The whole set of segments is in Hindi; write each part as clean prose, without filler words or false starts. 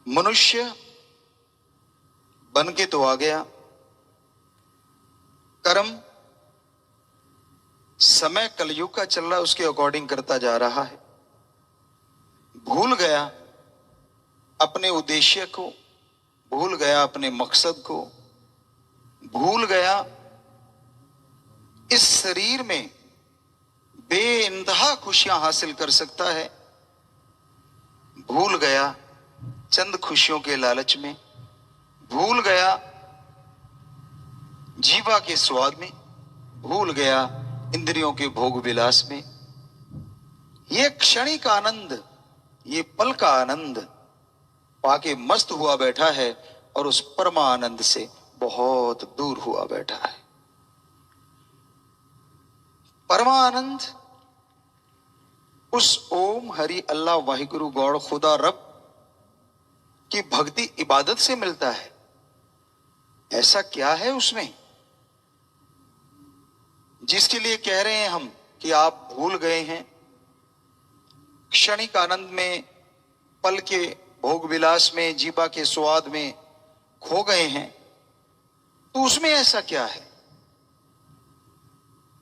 मनुष्य बन के तो आ गया, कर्म समय कलयुग का चल रहा है उसके अकॉर्डिंग करता जा रहा है। भूल गया अपने उद्देश्य को, भूल गया अपने मकसद को, भूल गया इस शरीर में बेइंतहा खुशियां हासिल कर सकता है, भूल गया चंद खुशियों के लालच में, भूल गया जीवा के स्वाद में, भूल गया इंद्रियों के भोग विलास में। ये क्षणिक आनंद, ये पल का आनंद पाके मस्त हुआ बैठा है और उस परमानंद से बहुत दूर हुआ बैठा है। परमानंद उस ओम हरि अल्लाह वाहिगुरु गौड़ खुदा रब की भक्ति इबादत से मिलता है। ऐसा क्या है उसमें जिसके लिए कह रहे हैं हम कि आप भूल गए हैं, क्षणिक आनंद में, पल के भोग विलास में, जीवा के स्वाद में खो गए हैं। तो उसमें ऐसा क्या है?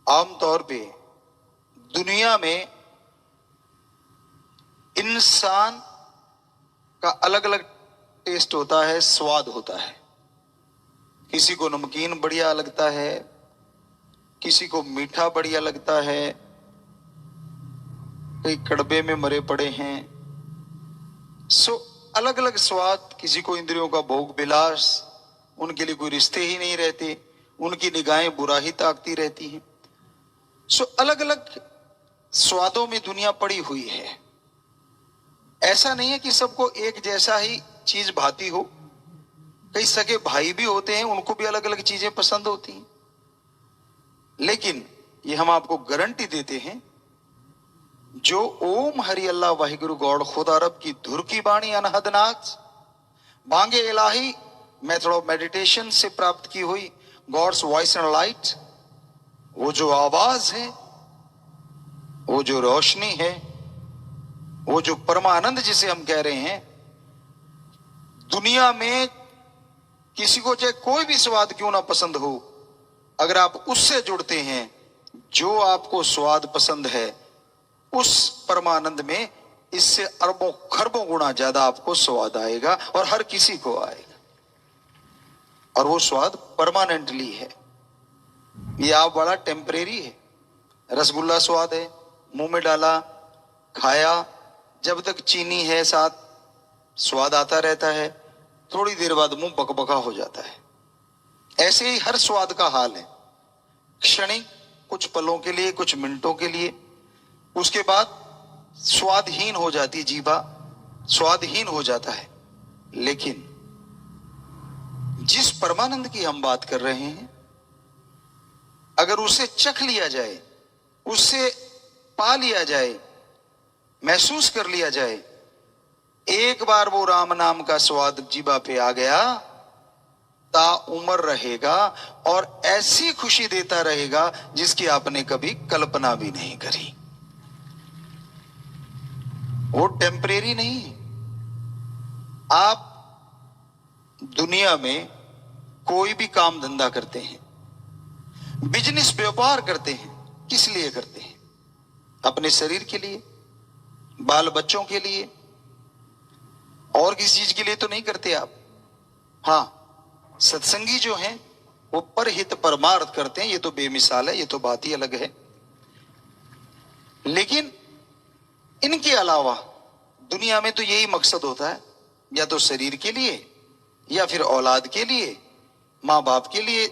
आमतौर पे दुनिया में इंसान का अलग अलग टेस्ट होता है, स्वाद होता है। किसी को नमकीन बढ़िया लगता है, किसी को मीठा बढ़िया लगता है, कई कड़बे में मरे पड़े हैं। अलग अलग स्वाद, किसी को इंद्रियों का भोग विलास, उनके लिए कोई रिश्ते ही नहीं रहते, उनकी निगाहें बुरा ही ताकती रहती हैं। अलग अलग स्वादों में दुनिया पड़ी हुई है। ऐसा नहीं है कि सबको एक जैसा ही चीज भाती हो। कई सगे भाई भी होते हैं, उनको भी अलग अलग चीजें पसंद होती हैं। लेकिन ये हम आपको गारंटी देते हैं, जो ओम हरि अल्लाह वाहिगुरु गौड़ खुदा रब की धुर की बाणी अनहद नाच, बांगे इलाही मेथड ऑफ मेडिटेशन से प्राप्त की हुई गॉड्स वॉइस एंड लाइट, वो जो आवाज है, वो जो रोशनी है, वो जो परमानंद जिसे हम कह रहे हैं, दुनिया में किसी को चाहे कोई भी स्वाद क्यों ना पसंद हो, अगर आप उससे जुड़ते हैं, जो आपको स्वाद पसंद है, उस परमानंद में इससे अरबों खरबों गुना ज्यादा आपको स्वाद आएगा और हर किसी को आएगा। और वो स्वाद परमानेंटली है, ये आप बड़ा टेम्परेरी है। रसगुल्ला स्वाद है, मुंह में डाला, खाया, जब तक चीनी है साथ स्वाद आता रहता है, थोड़ी देर बाद मुंह बकबका हो जाता है। ऐसे ही हर स्वाद का हाल है, क्षणिक, कुछ पलों के लिए, कुछ मिनटों के लिए, उसके बाद स्वादहीन हो जाती जीवा, स्वादहीन हो जाता है। लेकिन जिस परमानंद की हम बात कर रहे हैं, अगर उसे चख लिया जाए, उससे पा लिया जाए, महसूस कर लिया जाए, एक बार वो राम नाम का स्वाद जीवा पे आ गया, ता उम्र रहेगा और ऐसी खुशी देता रहेगा जिसकी आपने कभी कल्पना भी नहीं करी। वो टेम्परेरी नहीं। आप दुनिया में कोई भी काम धंधा करते हैं, बिजनेस व्यापार करते हैं, किस लिए करते हैं? अपने शरीर के लिए, बाल बच्चों के लिए, और किसी चीज के लिए तो नहीं करते आप। हाँ, सत्संगी जो हैं वो परहित परमार्थ करते हैं, ये तो बेमिसाल है, ये तो बात ही अलग है। लेकिन इनके अलावा दुनिया में तो यही मकसद होता है, या तो शरीर के लिए, या फिर औलाद के लिए, मां बाप के लिए।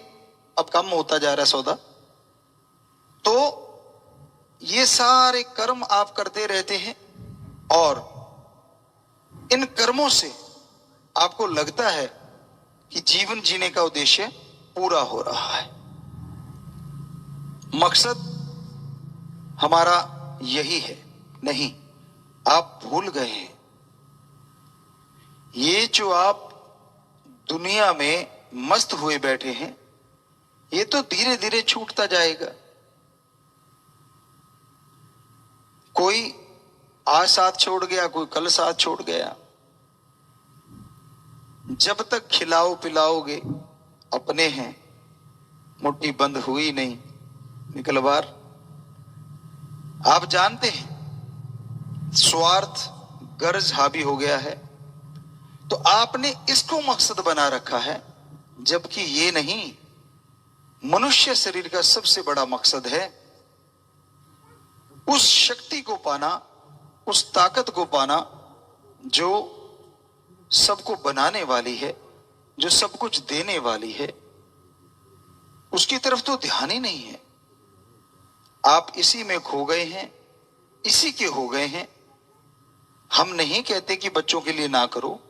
अब कम होता जा रहा है सौदा। तो ये सारे कर्म आप करते रहते हैं और इन कर्मों से आपको लगता है कि जीवन जीने का उद्देश्य पूरा हो रहा है, मकसद हमारा यही है। नहीं, आप भूल गए हैं। ये जो आप दुनिया में मस्त हुए बैठे हैं, ये तो धीरे धीरे छूटता जाएगा। कोई आज साथ छोड़ गया, कोई कल साथ छोड़ गया। जब तक खिलाओ पिलाओगे अपने हैं, मुट्ठी बंद हुई नहीं निकल बार। आप जानते हैं स्वार्थ गर्ज हावी हो गया है, तो आपने इसको मकसद बना रखा है, जबकि ये नहीं। मनुष्य शरीर का सबसे बड़ा मकसद है उस शक्ति को पाना, उस ताकत को पाना जो सबको बनाने वाली है, जो सब कुछ देने वाली है। उसकी तरफ तो ध्यान ही नहीं है। आप इसी में खो गए हैं, इसी के हो गए हैं। हम नहीं कहते कि बच्चों के लिए ना करो,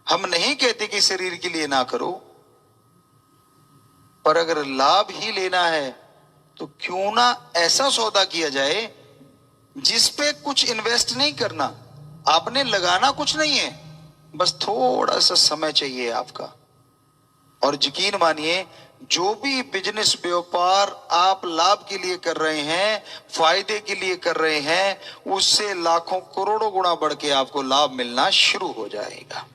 हम नहीं कहते कि शरीर के लिए ना करो, पर अगर लाभ ही लेना है तो क्यों ना ऐसा सौदा किया जाए जिस पे कुछ इन्वेस्ट नहीं करना, आपने लगाना कुछ नहीं है, बस थोड़ा सा समय चाहिए आपका। और यकीन मानिए जो भी बिजनेस व्यापार आप लाभ के लिए कर रहे हैं, फायदे के लिए कर रहे हैं, उससे लाखों करोड़ों गुना बढ़ के आपको लाभ मिलना शुरू हो जाएगा।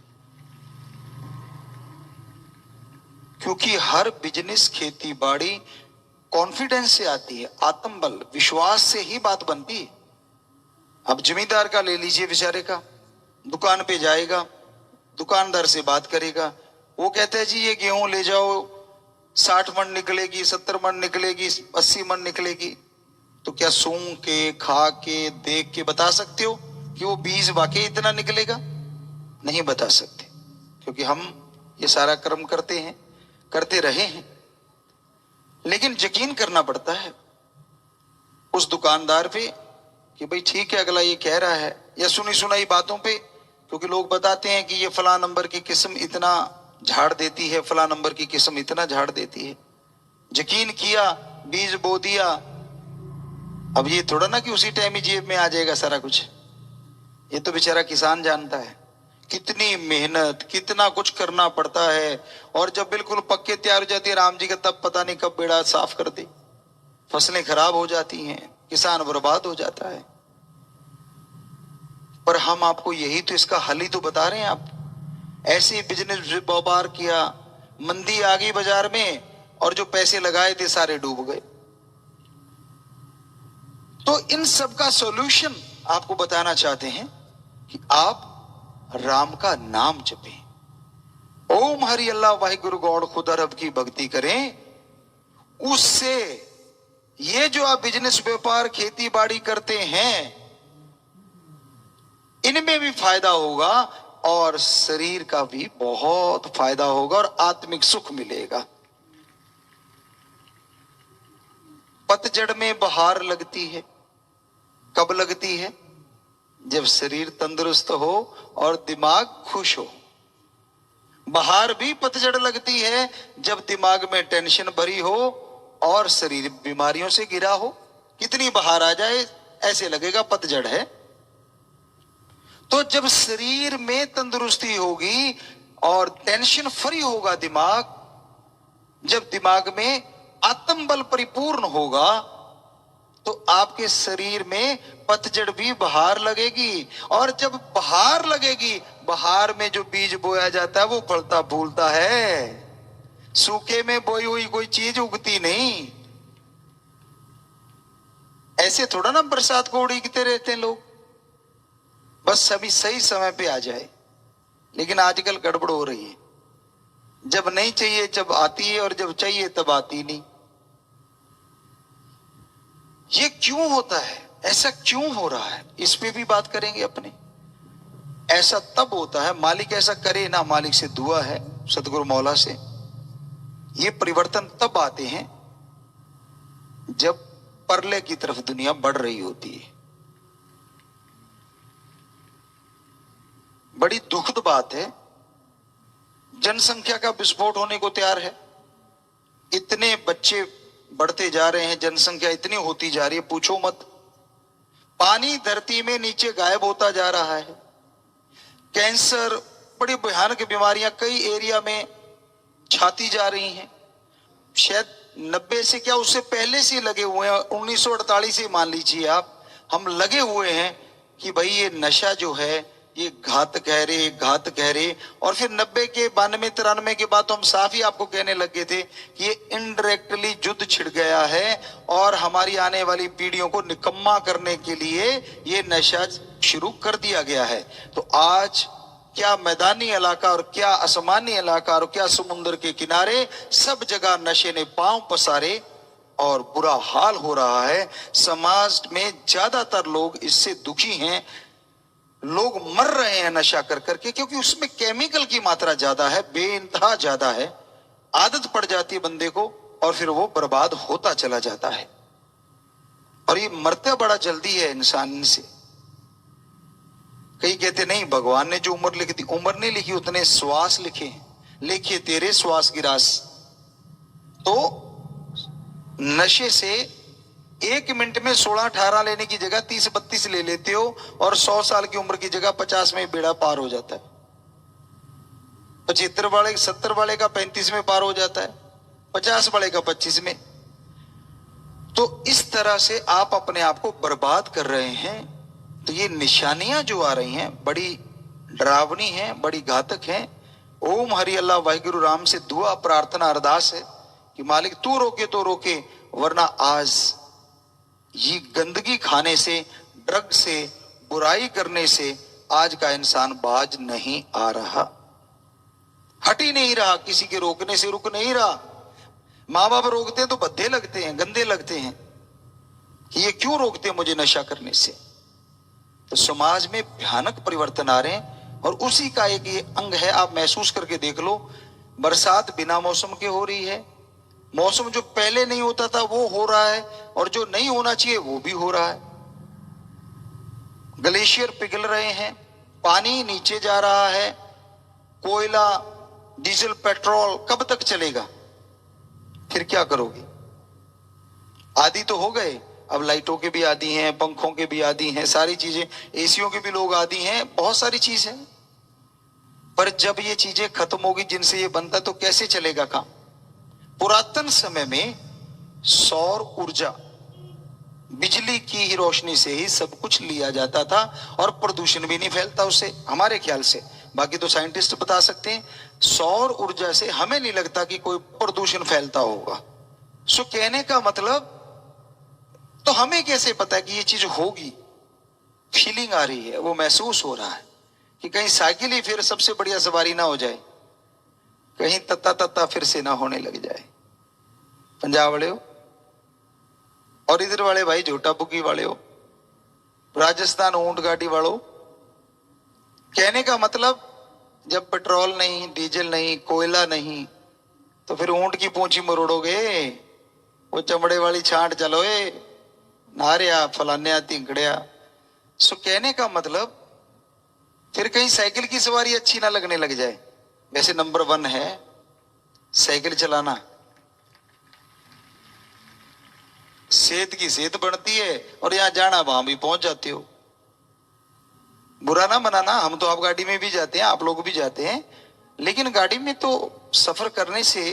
क्योंकि हर बिजनेस, खेती बाड़ी कॉन्फिडेंस से आती है, आत्मबल, विश्वास से ही बात बनती है। अब जमींदार का ले लीजिए, बेचारे का दुकान पे जाएगा, दुकानदार से बात करेगा, वो कहता है जी ये गेहूं ले जाओ, 60 मन निकलेगी, 70 मन निकलेगी, 80 मन निकलेगी। तो क्या सूंघ के, खा के, देख के बता सकते हो कि वो बीज वाकई इतना निकलेगा? नहीं बता सकते, क्योंकि हम ये सारा कर्म करते हैं, करते रहे हैं। लेकिन यकीन करना पड़ता है उस दुकानदार पे कि भाई ठीक है, अगला ये कह रहा है, या सुनी सुनाई बातों पे, क्योंकि लोग बताते हैं कि ये फला नंबर की किस्म इतना झाड़ देती है, फला नंबर की किस्म इतना झाड़ देती है। यकीन किया, बीज बो दिया। अब ये थोड़ा ना कि उसी टाइम ही जेब में आ जाएगा सारा कुछ। ये तो बेचारा किसान जानता है कितनी मेहनत, कितना कुछ करना पड़ता है। और जब बिल्कुल पक्के तैयार हो जाती है राम जी का, तब पता नहीं कब बेड़ा साफ कर दे, फसलें खराब हो जाती हैं, किसान बर्बाद हो जाता है। पर हम आपको यही तो, इसका हल ही तो बता रहे हैं। आप ऐसे बिजनेस व्यापार किया, मंदी आ गई बाजार में, और जो पैसे लगाए थे सारे डूब गए। तो इन सब का सॉल्यूशन आपको बताना चाहते हैं कि आप राम का नाम जपें, ओम हरि अल्लाह वाहिगुरु गौड़ खुदा रब की भक्ति करें। उससे ये जो आप बिजनेस व्यापार खेती बाड़ी करते हैं, इनमें भी फायदा होगा और शरीर का भी बहुत फायदा होगा और आत्मिक सुख मिलेगा। पतझड़ में बहार लगती है, कब लगती है? जब शरीर तंदुरुस्त हो और दिमाग खुश हो। बहार भी पतझड़ लगती है जब दिमाग में टेंशन भरी हो और शरीर बीमारियों से घिरा हो। कितनी बहार आ जाए ऐसे लगेगा पतझड़ है। तो जब शरीर में तंदुरुस्ती होगी और टेंशन फ्री होगा दिमाग, जब दिमाग में आत्मबल परिपूर्ण होगा, तो आपके शरीर में पतझड़ भी बहार लगेगी। और जब बहार लगेगी, बहार में जो बीज बोया जाता है वो फलता फूलता है। सूखे में बोई हुई कोई चीज उगती नहीं। ऐसे थोड़ा ना बरसात को उड़ीकते रहते हैं लोग, बस सभी सही समय पे आ जाए। लेकिन आजकल गड़बड़ हो रही है, जब नहीं चाहिए जब आती है, और जब चाहिए तब आती नहीं। ये क्यों होता है? ऐसा क्यों हो रहा है? इस पे भी बात करेंगे अपने। ऐसा तब होता है, मालिक ऐसा करे ना, मालिक से दुआ है सतगुरु मौला से, ये परिवर्तन तब आते हैं जब परले की तरफ दुनिया बढ़ रही होती है। बड़ी दुखद बात है, जनसंख्या का विस्फोट होने को तैयार है। इतने बच्चे बढ़ते जा रहे हैं, जनसंख्या इतनी होती जा रही है, पूछो मत। पानी धरती में नीचे गायब होता जा रहा है। कैंसर, बड़ी भयानक बीमारियां कई एरिया में छाती जा रही हैं। शायद 90 से क्या उससे पहले से लगे हुए हैं, 1948 से मान लीजिए आप, हम लगे हुए हैं कि भाई ये नशा जो है ये घातक है रे, घातक है रे। और फिर 90 के 92 93 के बाद तो हम साफ ही आपको कहने लगे थे कि ये इनडायरेक्टली युद्ध छिड़ गया है और हमारी आने वाली पीढ़ियों को निकम्मा करने के लिए ये नशा शुरू कर दिया गया है। तो आज क्या मैदानी इलाका और क्या आसमानी इलाका और क्या समुद्र के किनारे, सब जगह नशे ने पांव पसारे और बुरा हाल हो रहा है। समाज में ज्यादातर लोग इससे दुखी हैं, लोग मर रहे हैं नशा कर करके, क्योंकि उसमें केमिकल की मात्रा ज्यादा है, बेइंतहा ज्यादा है। आदत पड़ जाती है बंदे को और फिर वो बर्बाद होता चला जाता है। और ये मरता बड़ा जल्दी है इंसान से। कई कहते नहीं, भगवान ने जो उम्र लिखी थी, उम्र नहीं लिखी, उतने श्वास लिखे हैं। लिखिए तेरे श्वास की रास। तो नशे से 1 मिनट में 16-18 लेने की जगह 30-32 ले लेते हो और 100 साल की उम्र की जगह 50 में बेड़ा पार हो जाता है। 75 वाले 70 वाले का 35 में पार हो जाता है, 50 वाले का 25 में। तो इस तरह से आप अपने आप को बर्बाद कर रहे हैं। तो ये निशानियां जो आ रही हैं बड़ी डरावनी हैं, बड़ी घातक हैं। ओम हरि अल्लाह वाहिगुरु राम से दुआ प्रार्थना अरदास है कि मालिक तू रोके तो रोके, वरना आज ये गंदगी खाने से, ड्रग से, बुराई करने से आज का इंसान बाज नहीं आ रहा, हट ही नहीं रहा, किसी के रोकने से रुक नहीं रहा। माँ बाप रोकते हैं तो भद्दे लगते हैं, गंदे लगते हैं कि ये क्यों रोकते हैं मुझे नशा करने से। तो समाज में भयानक परिवर्तन आ रहे हैं और उसी का एक ये अंग है। आप महसूस करके देख लो, बरसात बिना मौसम के हो रही है, मौसम जो पहले नहीं होता था वो हो रहा है, और जो नहीं होना चाहिए वो भी हो रहा है। ग्लेशियर पिघल रहे हैं, पानी नीचे जा रहा है, कोयला, डीजल, पेट्रोल कब तक चलेगा? फिर क्या करोगे? आदी तो हो गए, अब लाइटों के भी आदी हैं, पंखों के भी आदी हैं, सारी चीजें, एसियों के भी लोग आदी हैं, बहुत सारी चीज है। पर जब ये चीजें खत्म होगी जिनसे ये बनता तो कैसे चलेगा काम? पुरातन समय में सौर ऊर्जा, बिजली की ही रोशनी से ही सब कुछ लिया जाता था और प्रदूषण भी नहीं फैलता उससे, हमारे ख्याल से। बाकी तो साइंटिस्ट बता सकते हैं। सौर ऊर्जा से हमें नहीं लगता कि कोई प्रदूषण फैलता होगा। सो कहने का मतलब, तो हमें कैसे पता है कि ये चीज होगी? फीलिंग आ रही है, वो महसूस हो रहा है कि कहीं साइकिल ही फिर सबसे बढ़िया सवारी ना हो जाए, कहीं तत्ता तत्ता फिर से ना होने लग जाए। पंजाब वाले हो और इधर वाले भाई झोटा बुकी वाले हो, राजस्थान ऊंट गाड़ी वालों। कहने का मतलब, जब पेट्रोल नहीं, डीजल नहीं, कोयला नहीं, तो फिर ऊंट की पूंछी मरोड़ोगे? वो चमड़े वाली छांट चलो नारिया फलान्या तिंकड़िया। सो कहने का मतलब, फिर कहीं साइकिल की सवारी अच्छी ना लगने लग जाए। वैसे नंबर 1 है साइकिल चलाना, सेहत की सेहत बढ़ती है और यहां जाना वहां भी पहुंच जाते हो। बुरा ना मनाना, हम तो आप गाड़ी में भी जाते हैं, आप लोग भी जाते हैं, लेकिन गाड़ी में तो सफर करने से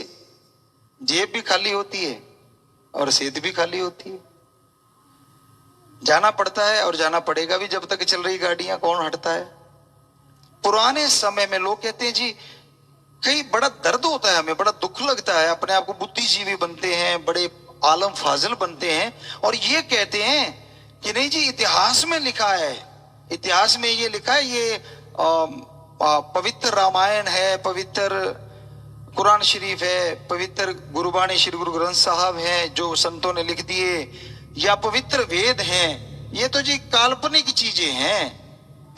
जेब भी खाली होती है और सेहत भी खाली होती है। जाना पड़ता है और जाना पड़ेगा भी, जब तक चल रही गाड़ियां कौन हटता है। पुराने समय में लोग कहते हैं जी, कई बड़ा दर्द होता है, हमें बड़ा दुख लगता है, अपने आप को बुद्धिजीवी बनते हैं, बड़े आलम फाजिल बनते हैं और ये कहते हैं कि नहीं जी, इतिहास में लिखा है, इतिहास में ये लिखा है, ये पवित्र रामायण है, पवित्र कुरान शरीफ है, पवित्र गुरुबाणी श्री गुरु ग्रंथ साहब है जो संतों ने लिख दिए, या पवित्र वेद हैं, ये तो जी काल्पनिक चीजें हैं।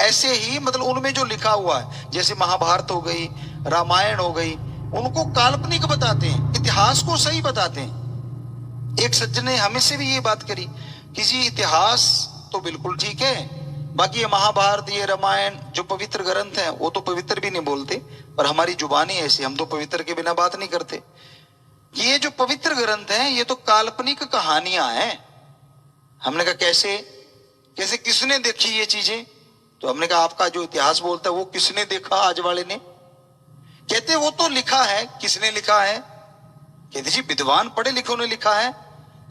ऐसे ही मतलब उनमें जो लिखा हुआ है, जैसे महाभारत हो गई, रामायण हो गई, उनको काल्पनिक बताते हैं, इतिहास को सही बताते हैं। एक सज्जन ने हमें से भी ये बात करी कि जी इतिहास तो बिल्कुल ठीक है, बाकी ये महाभारत, ये रामायण जो पवित्र ग्रंथ हैं वो तो पवित्र भी नहीं बोलते, पर हमारी जुबानी ऐसी, हम तो पवित्र के बिना बात नहीं करते। ये जो पवित्र ग्रंथ हैं ये तो काल्पनिक कहानियां हैं। हमने कहा कैसे कैसे, किसने देखी ये चीजें? तो हमने कहा आपका जो इतिहास बोलता है वो किसने देखा आज वाले ने? कहते वो तो लिखा है। किसने लिखा है? कहते जी विद्वान पढ़े लिखे ने लिखा है।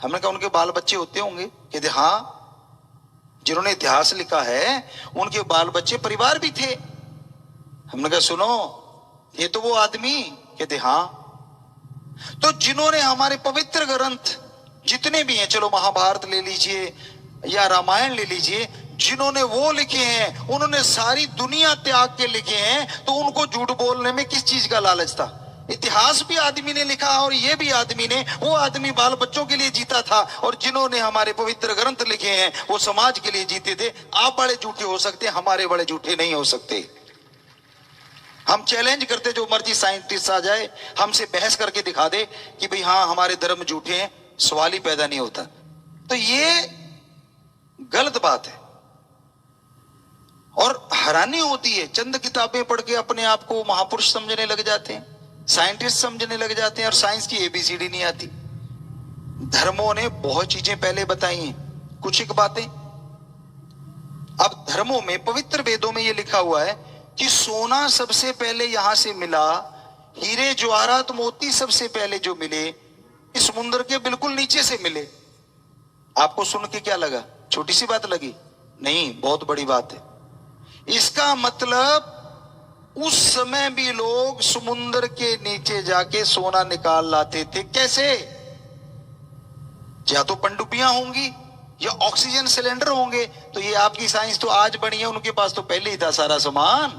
हमने कहा उनके बाल बच्चे होते होंगे? कहते हाँ। जिन्होंने इतिहास लिखा है उनके बाल बच्चे परिवार भी थे। हमने कहा सुनो, ये तो वो आदमी, कहते हाँ। तो जिन्होंने हमारे पवित्र ग्रंथ जितने भी हैं, चलो महाभारत ले लीजिए या रामायण ले लीजिए, जिन्होंने वो लिखे हैं उन्होंने सारी दुनिया त्याग के लिखे हैं, तो उनको झूठ बोलने में किस चीज का लालच था? इतिहास भी आदमी ने लिखा और ये भी आदमी ने, वो आदमी बाल बच्चों के लिए जीता था, और जिन्होंने हमारे पवित्र ग्रंथ लिखे हैं वो समाज के लिए जीते थे। आप बड़े झूठे हो सकते, हमारे बड़े झूठे नहीं हो सकते। हम चैलेंज करते, जो मर्जी साइंटिस्ट आ जाए हमसे बहस करके दिखा दे कि भाई हाँ हमारे धर्म झूठे हैं, सवाल ही पैदा नहीं होता। तो ये गलत बात है और हैरानी होती है। चंद किताबें पढ़ के अपने आप को महापुरुष समझने लग जाते हैं, साइंटिस्ट समझने लग जाते हैं, और साइंस की एबीसीडी नहीं आती। धर्मों ने बहुत चीजें पहले बताई हैं, कुछ एक बातें। अब धर्मों में, पवित्र वेदों में यह लिखा हुआ है कि सोना सबसे पहले यहां से मिला, हीरे जवाहरात मोती सबसे पहले जो मिले इस समुद्र के बिल्कुल नीचे से मिले। आपको सुन के क्या लगा? छोटी सी बात लगी? नहीं, बहुत बड़ी बात है। इसका मतलब उस समय भी लोग समुद्र के नीचे जाके सोना निकाल लाते थे। कैसे? या तो पनडुब्बियां होंगी या ऑक्सीजन सिलेंडर होंगे। तो ये आपकी साइंस तो आज बनी है, उनके पास तो पहले ही था सारा सामान।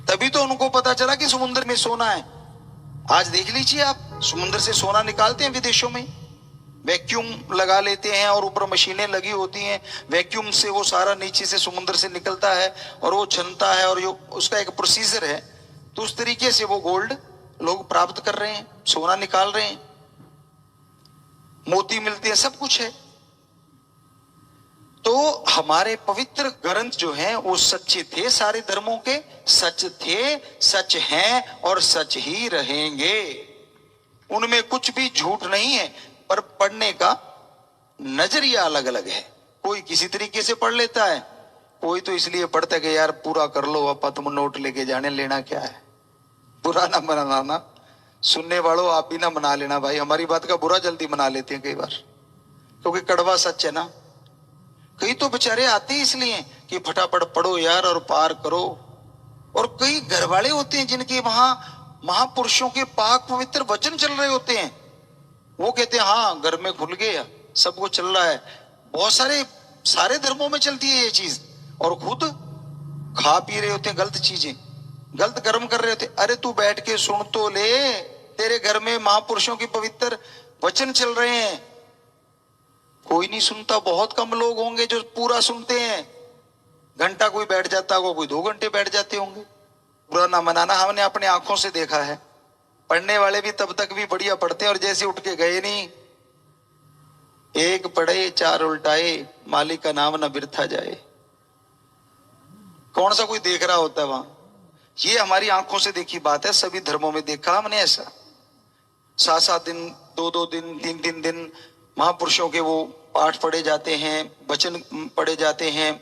तभी तो उनको पता चला कि समुद्र में सोना है। आज देख लीजिए आप, समुद्र से सोना निकालते हैं विदेशों में, वैक्यूम लगा लेते हैं और ऊपर मशीनें लगी होती हैं, वैक्यूम से वो सारा नीचे से समुद्र से निकलता है और वो छनता है, और उसका एक प्रोसीजर है। तो उस तरीके से वो गोल्ड लोग प्राप्त कर रहे हैं, सोना निकाल रहे हैं, मोती मिलते हैं, सब कुछ है। तो हमारे पवित्र ग्रंथ जो हैं वो सच्चे थे, सारे धर्मों के सच थे, सच हैं और सच ही रहेंगे। उनमें कुछ भी झूठ नहीं है, पर पढ़ने का नजरिया अलग अलग है। कोई किसी तरीके से पढ़ लेता है, कोई तो इसलिए पढ़ता है कि यार पूरा कर लो, अपा तुम नोट लेके जाने, लेना क्या है। बुरा ना मनाना, सुनने वालों आप भी ना मना लेना भाई, हमारी बात का बुरा जल्दी मना लेते हैं कई बार, क्योंकि कड़वा सच है ना। कई तो बेचारे आते इसलिए कि फटाफट पढ़ो यार और पार करो। और कई घर वाले होते हैं जिनके वहां महापुरुषों के पाक पवित्र वचन चल रहे होते हैं, वो कहते हैं हाँ घर में खुल गया, सब कुछ चल रहा है। बहुत सारे धर्मों में चलती है ये चीज, और खुद खा पी रहे होते हैं गलत चीजें, गलत कर्म कर रहे होते। अरे तू बैठ के सुन तो ले, तेरे घर में महापुरुषों के पवित्र वचन चल रहे हैं। कोई नहीं सुनता, बहुत कम लोग होंगे जो पूरा सुनते हैं। घंटा कोई बैठ जाता होगा, कोई 2 घंटे बैठ जाते होंगे। बुरा ना मनाना, हमने अपने आंखों से देखा है। पढ़ने वाले भी तब तक भी बढ़िया पढ़ते हैं, और जैसे उठ के गए नहीं, एक पढ़े 4 उल्टाए, मालिक का नाम न बिरथा जाए। कौन सा कोई देख रहा होता है वहां? ये हमारी आंखों से देखी बात है, सभी धर्मों में देखा हमने ऐसा। 7-7 दिन, 2-2 दिन, 3-3 दिन महापुरुषों के वो पाठ पढ़े जाते हैं, वचन पढ़े जाते हैं।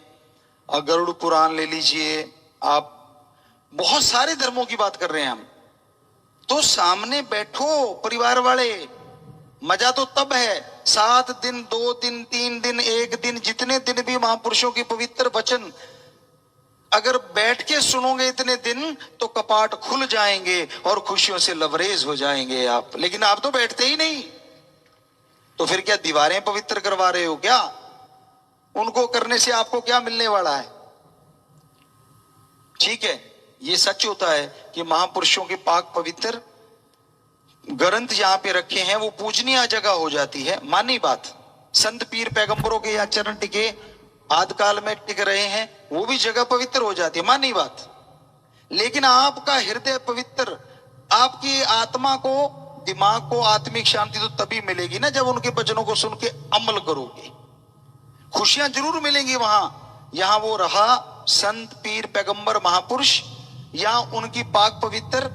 गरुड़ पुराण ले लीजिए आप, बहुत सारे धर्मों की बात कर रहे हैं हम। तो सामने बैठो परिवार वाले, मजा तो तब है 7 दिन, 2 दिन, 3 दिन, 1 दिन, जितने दिन भी महापुरुषों के पवित्र वचन अगर बैठ के सुनोगे इतने दिन, तो कपाट खुल जाएंगे और खुशियों से लबरेज हो जाएंगे आप। लेकिन आप तो बैठते ही नहीं, तो फिर क्या दीवारें पवित्र करवा रहे हो क्या? उनको करने से आपको क्या मिलने वाला है? ठीक है, ये सच होता है कि महापुरुषों के पाक पवित्र ग्रंथ जहां पे रखे हैं वो पूजनीय जगह हो जाती है, मानी बात। संत पीर पैगंबरों के यहाँ चरण टिके आदिकाल में टिक रहे हैं, वो भी जगह पवित्र हो जाती है, मानी बात। लेकिन आपका हृदय पवित्र, आपकी आत्मा को, दिमाग को आत्मिक शांति तो तभी मिलेगी ना जब उनके वचनों को सुन के अमल करोगे। खुशियां जरूर मिलेंगी वहां, यहां वो रहा संत पीर पैगंबर महापुरुष, या उनकी पाक पवित्र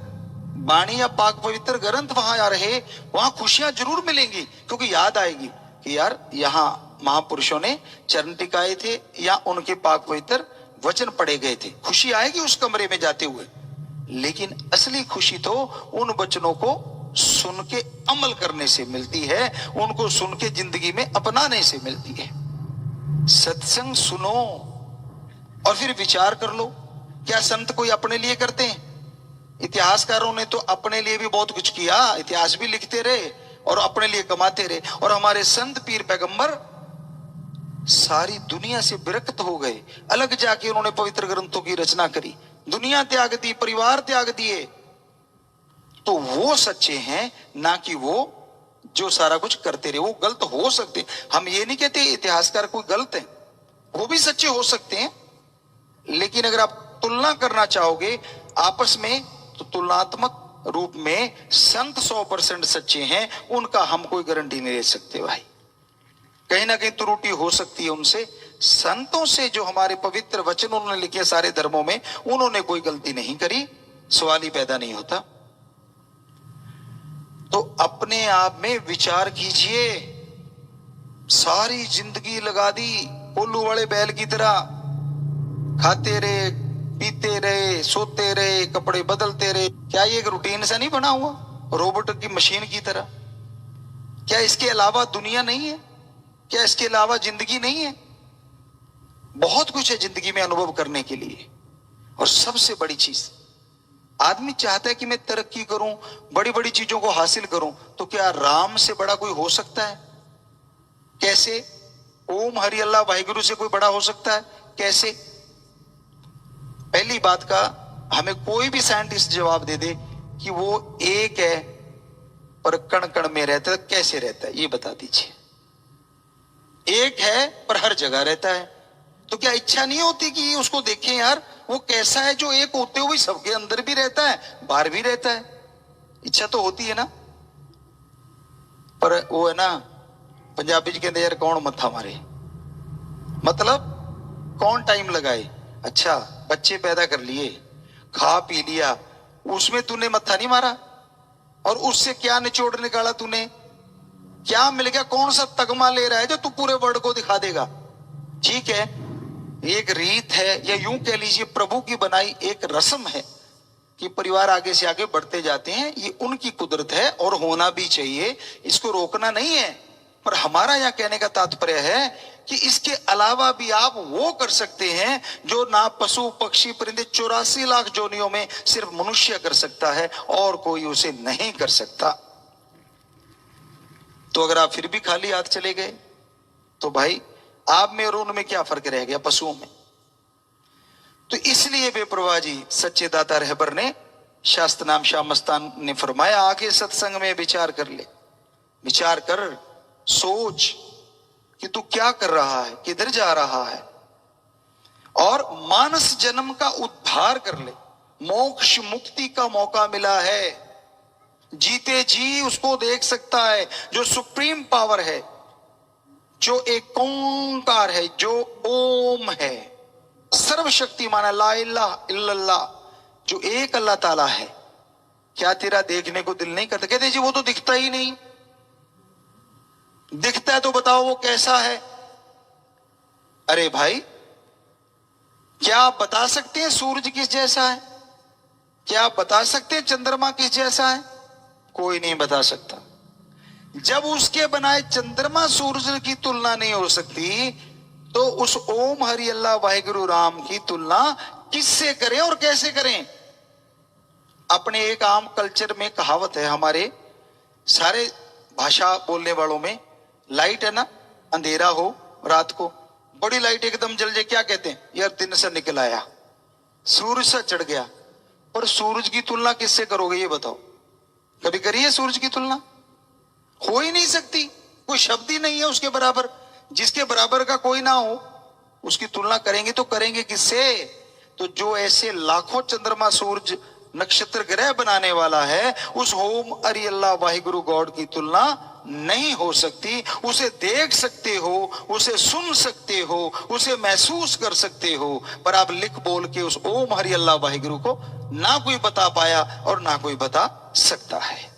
वाणी या पाक पवित्र ग्रंथ वहां आ रहे, वहां खुशियां जरूर मिलेंगी। क्योंकि याद आएगी कि यार यहाँ महापुरुषों ने चरण टिकाए थे या उनके पाक पवित्र वचन पढ़े गए थे। खुशी आएगी उस कमरे में जाते हुए। लेकिन असली खुशी तो उन वचनों को सुन के अमल करने से मिलती है, उनको सुन के जिंदगी में अपनाने से मिलती है। सत्संग सुनो और फिर विचार कर लो। क्या संत कोई अपने लिए करते हैं? इतिहासकारों ने तो अपने लिए भी बहुत कुछ किया, इतिहास भी लिखते रहे और अपने लिए कमाते रहे। और हमारे संत पीर पैगंबर सारी दुनिया से विरक्त हो गए, अलग जाके उन्होंने पवित्र ग्रंथों की रचना करी, दुनिया त्याग दी, परिवार त्याग दिए। तो वो सच्चे हैं, ना कि वो जो सारा कुछ करते रहे। वो गलत हो सकते, हम ये नहीं कहते इतिहासकार कोई गलत है, वो भी सच्चे हो सकते हैं। लेकिन अगर आप तुलना करना चाहोगे आपस में, तो तुलनात्मक रूप में संत 100% सच्चे हैं, उनका हम कोई गारंटी नहीं ले सकते भाई। कहीं ना कहीं त्रुटि हो सकती है उनसे। संतों से जो हमारे पवित्र वचन उन्होंने लिखे सारे धर्मों में, उन्होंने कोई गलती नहीं करी, सवाल ही पैदा नहीं होता। तो अपने आप में विचार कीजिए। सारी जिंदगी लगा दी कोल्लू वाले बैल की तरह, खाते रहे, पीते रहे, सोते रहे, कपड़े बदलते रहे। क्या ये एक रूटीन सा नहीं बना हुआ, रोबोट की मशीन की तरह? क्या इसके अलावा दुनिया नहीं है? क्या इसके अलावा जिंदगी नहीं है? बहुत कुछ है जिंदगी में अनुभव करने के लिए। और सबसे बड़ी चीज, आदमी चाहता है कि मैं तरक्की करूं, बड़ी बड़ी चीजों को हासिल करूं, तो क्या राम से बड़ा कोई हो सकता है? कैसे? ओम हरि अल्लाह वाहिगुरु से कोई बड़ा हो सकता है? कैसे? पहली बात का हमें कोई भी साइंटिस्ट जवाब दे दे कि वो एक है पर कण कण में रहता है, कैसे रहता है ये बता दीजिए। एक है पर हर जगह रहता है, तो क्या इच्छा नहीं होती कि उसको देखें यार, वो कैसा है जो एक होते हुए सबके अंदर भी रहता है, बाहर भी रहता है? इच्छा तो होती है ना। पर वो है ना, पंजाबी जी कहते यार कौन मत्था मारे, मतलब कौन टाइम लगाए। अच्छा बच्चे पैदा कर लिए, खा पी लिया, उसमें तूने मत्था नहीं मारा? और उससे क्या निचोड़ निकाला तूने? क्या मिल गया? कौन सा तगमा ले रहा है जो तू पूरे वर्ल्ड को दिखा देगा? ठीक है, एक रीत है, या यूं कह लीजिए प्रभु की बनाई एक रस्म है कि परिवार आगे से आगे बढ़ते जाते हैं। ये उनकी कुदरत है और होना भी चाहिए, इसको रोकना नहीं है। पर हमारा यहां कहने का तात्पर्य है कि इसके अलावा भी आप वो कर सकते हैं जो ना पशु पक्षी परिंदे 84 लाख जोनियों में सिर्फ मनुष्य कर सकता है, और कोई उसे नहीं कर सकता। तो अगर आप फिर भी खाली हाथ चले गए तो भाई आप में और उनमें क्या फर्क रह गया, पशुओं में? तो इसलिए बेप्रवाह जी सच्चे दाता रहबर ने, शास्त्र नाम शाह मस्तान ने फरमाया, आके सत्संग में विचार कर ले, विचार कर, सोच कि तू क्या कर रहा है, किधर जा रहा है, और मानस जन्म का उद्धार कर ले। मोक्ष मुक्ति का मौका मिला है, जीते जी उसको देख सकता है जो सुप्रीम पावर है, जो एक ओंकार है, जो ओम है, सर्वशक्तिमान ला इलाहा इल्लल्लाह, जो एक अल्लाह ताला है। क्या तेरा देखने को दिल नहीं करता? कहते जी वो तो दिखता ही नहीं। दिखता है तो बताओ वो कैसा है? अरे भाई, क्या आप बता सकते हैं सूरज किस जैसा है? क्या आप बता सकते हैं चंद्रमा किस जैसा है? कोई नहीं बता सकता। जब उसके बनाए चंद्रमा सूरज की तुलना नहीं हो सकती, तो उस ओम हरि अल्लाह वाहिगुरु राम की तुलना किससे करें और कैसे करें? अपने एक आम कल्चर में कहावत है हमारे सारे भाषा बोलने वालों में, लाइट है ना, अंधेरा हो रात को, बड़ी लाइट एकदम जल जाए, क्या कहते हैं? यार दिन से निकल आया, सूरज से चढ़ गया। पर सूरज की तुलना किससे करोगे ये बताओ? कभी करी है सूरज की तुलना? हो ही नहीं सकती, कोई शब्द ही नहीं है उसके बराबर। जिसके बराबर का कोई ना हो उसकी तुलना करेंगे तो करेंगे किससे? तो जो ऐसे लाखों चंद्रमा सूरज नक्षत्र ग्रह बनाने वाला है, उस ओम हरि अल्लाह वाहिगुरु गॉड की तुलना नहीं हो सकती। उसे देख सकते हो, उसे सुन सकते हो, उसे महसूस कर सकते हो, पर आप लिख बोल के उस ओम हरि अल्लाह वाहिगुरु को ना कोई बता पाया और ना कोई बता सकता है।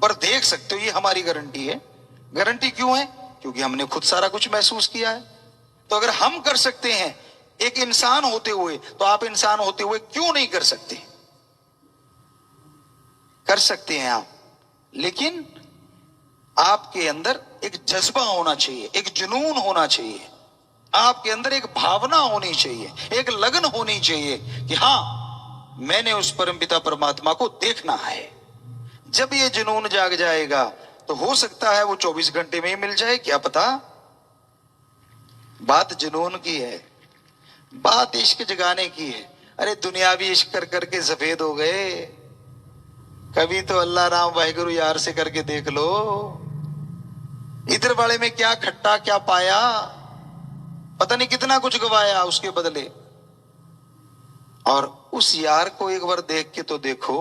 पर देख सकते हो, ये हमारी गारंटी है। गारंटी क्यों है? क्योंकि हमने खुद सारा कुछ महसूस किया है। तो अगर हम कर सकते हैं एक इंसान होते हुए, तो आप इंसान होते हुए क्यों नहीं कर सकते? कर सकते हैं आप। लेकिन आपके अंदर एक जज्बा होना चाहिए, एक जुनून होना चाहिए, आपके अंदर एक भावना होनी चाहिए, एक लगन होनी चाहिए कि हाँ, मैंने उस परमपिता परमात्मा को देखना है। जब ये जुनून जाग जाएगा तो हो सकता है वो 24 घंटे में ही मिल जाए, क्या पता। बात जुनून की है, बात इश्क जगाने की है। अरे दुनियावी इश्क कर करके सफेद हो गए, कभी तो अल्लाह राम वाहिगुरु यार से करके देख लो। इधर वाले में क्या खट्टा क्या पाया, पता नहीं कितना कुछ गवाया उसके बदले। और उस यार को एक बार देख के तो देखो,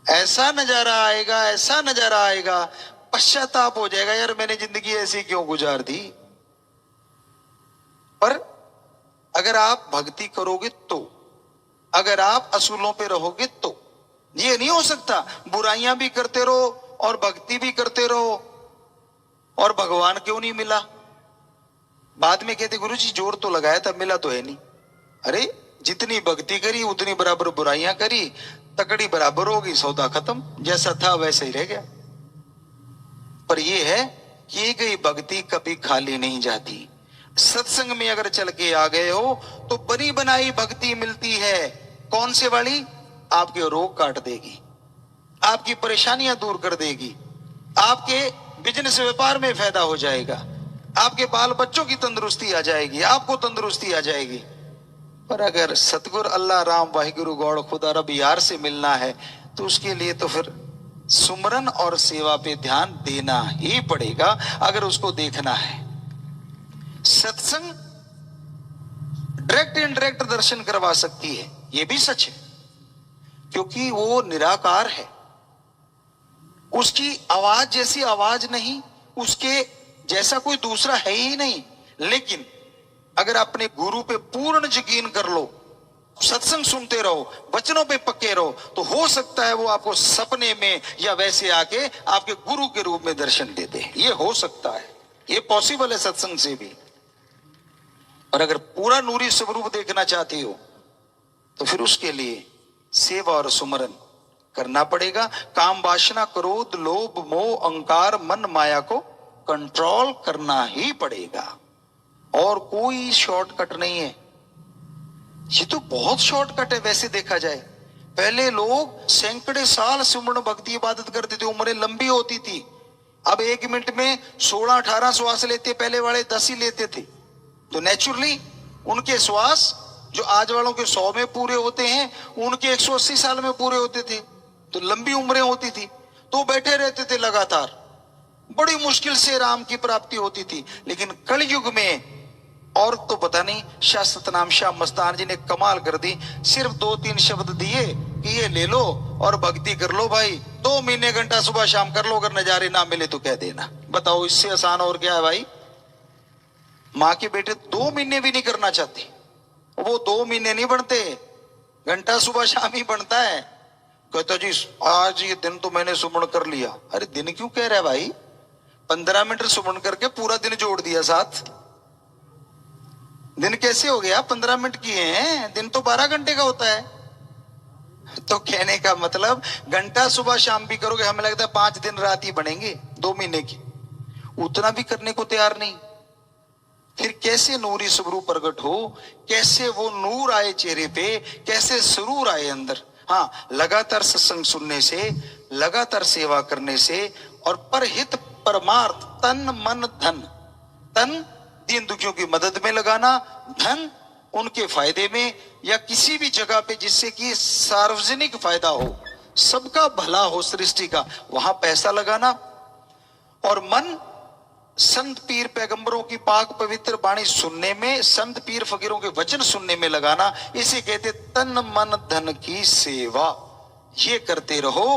ऐसा नजारा आएगा, ऐसा नजारा आएगा, पश्चाताप हो जाएगा, यार मैंने जिंदगी ऐसी क्यों गुजार दी। पर अगर आप भक्ति करोगे तो, अगर आप असूलों पे रहोगे तो, ये नहीं हो सकता बुराइयां भी करते रहो और भक्ति भी करते रहो और भगवान क्यों नहीं मिला। बाद में कहते गुरु जी जोर तो लगाया था, मिला तो है नहीं। अरे जितनी भक्ति करी उतनी बराबर बुराइयां करी, तकड़ी बराबर होगी, सौदा खत्म, जैसा था वैसे ही रह गया। पर यह है कि गई भक्ति कभी खाली नहीं जाती। सत्संग में अगर चल के आ गए हो तो बनी बनाई भक्ति मिलती है। कौन से वाली? आपके रोग काट देगी, आपकी परेशानियां दूर कर देगी, आपके बिजनेस व्यापार में फायदा हो जाएगा, आपके बाल बच्चों की तंदुरुस्ती आ जाएगी, आपको तंदुरुस्ती आ जाएगी। पर अगर सतगुर अल्लाह राम वाहिगुरु गौड़ खुदा रब यार से मिलना है तो उसके लिए तो फिर सुमरन और सेवा पे ध्यान देना ही पड़ेगा, अगर उसको देखना है। सत्संग डायरेक्ट इनडायरेक्ट दर्शन करवा सकती है, यह भी सच है, क्योंकि वो निराकार है, उसकी आवाज जैसी आवाज नहीं, उसके जैसा कोई दूसरा है ही नहीं। लेकिन अगर अपने गुरु पे पूर्ण यकीन कर लो, सत्संग सुनते रहो, वचनों पे पक्के रहो, तो हो सकता है वो आपको सपने में या वैसे आके आपके गुरु के रूप में दर्शन दे दे। ये हो सकता है, ये पॉसिबल है सत्संग से भी। और अगर पूरा नूरी स्वरूप देखना चाहते हो तो फिर उसके लिए सेवा और सुमरन करना पड़ेगा। काम वासना क्रोध लोभ मोह अहंकार मन माया को कंट्रोल करना ही पड़ेगा, और कोई शॉर्टकट नहीं है। ये तो बहुत शॉर्टकट है वैसे देखा जाए। पहले लोग सैकड़े साल सुमरन भक्ति इबादत करते थे, उम्रें लंबी होती थी। अब 1 मिनट में 16-18 श्वास लेते, पहले वाले 10 ही लेते थे। तो नेचुरली उनके श्वास जो आज वालों के 100 में पूरे होते हैं, उनके 180 साल में पूरे होते थे। तो लंबी उम्रें होती थी, तो बैठे रहते थे लगातार, बड़ी मुश्किल से राम की प्राप्ति होती थी। लेकिन कलयुग में और तो पता नहीं, शाह सतनाम शाह मस्तान जी ने कमाल कर दी। सिर्फ 2-3 शब्द दिए कि ये ले लो और भक्ति कर लो भाई, 2 महीने घंटा सुबह शाम कर लो, अगर नजारे ना मिले तो कह देना। बताओ इससे आसान और क्या है भाई। माँ के बेटे 2 महीने भी नहीं करना चाहते, वो 2 महीने नहीं बनते, घंटा सुबह शाम ही बनता है। कहता जी आज ये दिन तो मैंने सुमरण कर लिया। अरे दिन क्यों कह रहा है भाई, 15 मिनट सुमरण करके पूरा दिन जोड़ दिया साथ। दिन कैसे हो गया, 15 मिनट किए हैं, दिन तो 12 घंटे का होता है। तो कहने का मतलब घंटा सुबह शाम भी करोगे, हमें लगता है 5 दिन रात ही बनेंगे 2 महीने की, उतना भी करने को तैयार नहीं। फिर कैसे नूरी स्वरूप प्रकट हो, कैसे वो नूर आए चेहरे पे, कैसे सुरूर आए अंदर। हाँ, लगातार सत्संग सुनने से, लगातार सेवा करने से, और परहित परमार्थ तन मन धन, तन दीन दुखियों की मदद में लगाना, धन उनके फायदे में या किसी भी जगह पे जिससे कि सार्वजनिक फायदा हो, सबका भला हो सृष्टि का, वहां पैसा लगाना। और मन संत पीर पैगंबरों की पाक पवित्र वाणी सुनने में, संत पीर फकीरों के वचन सुनने में लगाना। इसे कहते तन मन धन की सेवा। ये करते रहो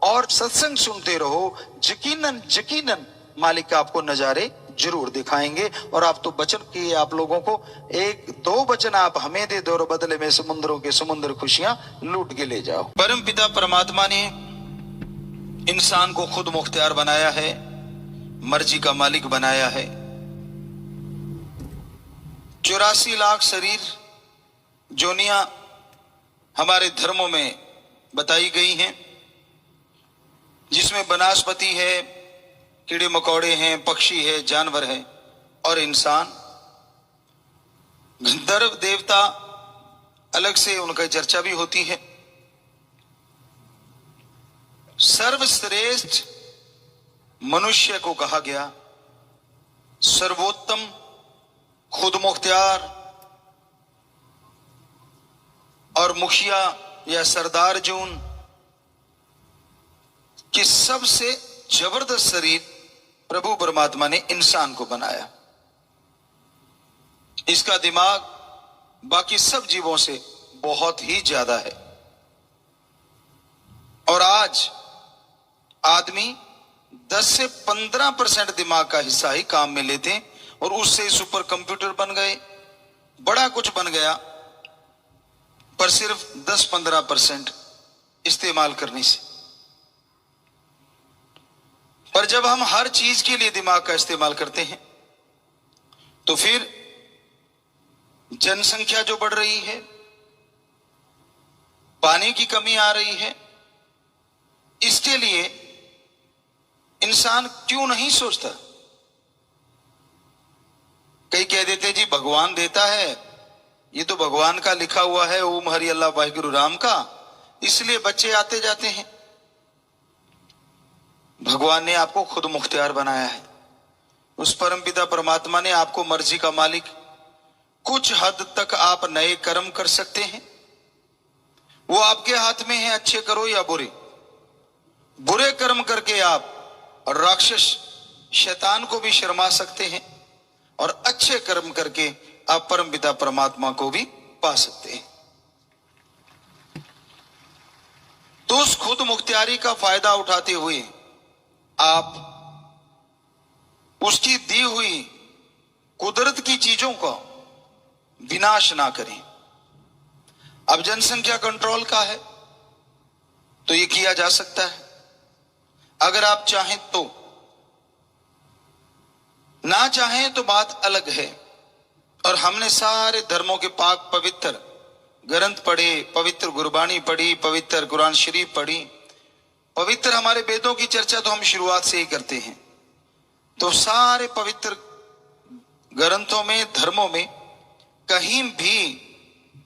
और सत्संग सुनते रहो, यकीनन यकीनन मालिक आपको नजारे जरूर दिखाएंगे। और आप तो वचन किए, आप लोगों को 1-2 वचन आप हमें दे दो और बदले में समुद्रों के समुद्र खुशियां लूट के ले जाओ। परम पिता परमात्मा ने इंसान को खुद मुख्तियार बनाया है, मर्जी का मालिक बनाया है। 84 लाख शरीर जोनियां हमारे धर्मों में बताई गई हैं। जिसमें वनस्पति है, कीड़े मकोड़े हैं, पक्षी है, जानवर है और इंसान। गंधर्व देवता अलग से उनका चर्चा भी होती है। सर्वश्रेष्ठ मनुष्य को कहा गया सर्वोत्तम, खुद मुख्तियार और मुखिया या सरदार जून कि सबसे जबरदस्त शरीर प्रभु परमात्मा ने इंसान को बनाया। इसका दिमाग बाकी सब जीवों से बहुत ही ज्यादा है। और आज आदमी 10 से 15% दिमाग का हिस्सा ही काम में लेते हैं और उससे सुपर कंप्यूटर बन गए, बड़ा कुछ बन गया, पर सिर्फ 10-15% इस्तेमाल करने से। पर जब हम हर चीज के लिए दिमाग का इस्तेमाल करते हैं तो फिर जनसंख्या जो बढ़ रही है, पानी की कमी आ रही है, इसके लिए इंसान क्यों नहीं सोचता? कई कह देते जी भगवान देता है, ये तो भगवान का लिखा हुआ है, ओम हरि अल्लाह वाहिगुरु राम का, इसलिए बच्चे आते जाते हैं। भगवान ने आपको खुद मुख्तियार बनाया है। उस परमपिता परमात्मा ने आपको मर्जी का मालिक, कुछ हद तक आप नए कर्म कर सकते हैं, वो आपके हाथ में है, अच्छे करो या बुरे। बुरे कर्म करके आप राक्षस शैतान को भी शर्मा सकते हैं और अच्छे कर्म करके आप परमपिता परमात्मा को भी पा सकते हैं। तो उस खुद मुख्तियारी का फायदा उठाते हुए आप उसकी दी हुई कुदरत की चीजों का विनाश ना करें। अब जनसंख्या कंट्रोल का है तो ये किया जा सकता है, अगर आप चाहें तो। ना चाहें तो बात अलग है। और हमने सारे धर्मों के पाक पवित्र ग्रंथ पढ़े, पवित्र गुरबानी पढ़ी, पवित्र कुरान शरीफ पढ़ी, पवित्र हमारे वेदों की चर्चा तो हम शुरुआत से ही करते हैं। तो सारे पवित्र ग्रंथों में, धर्मों में कहीं भी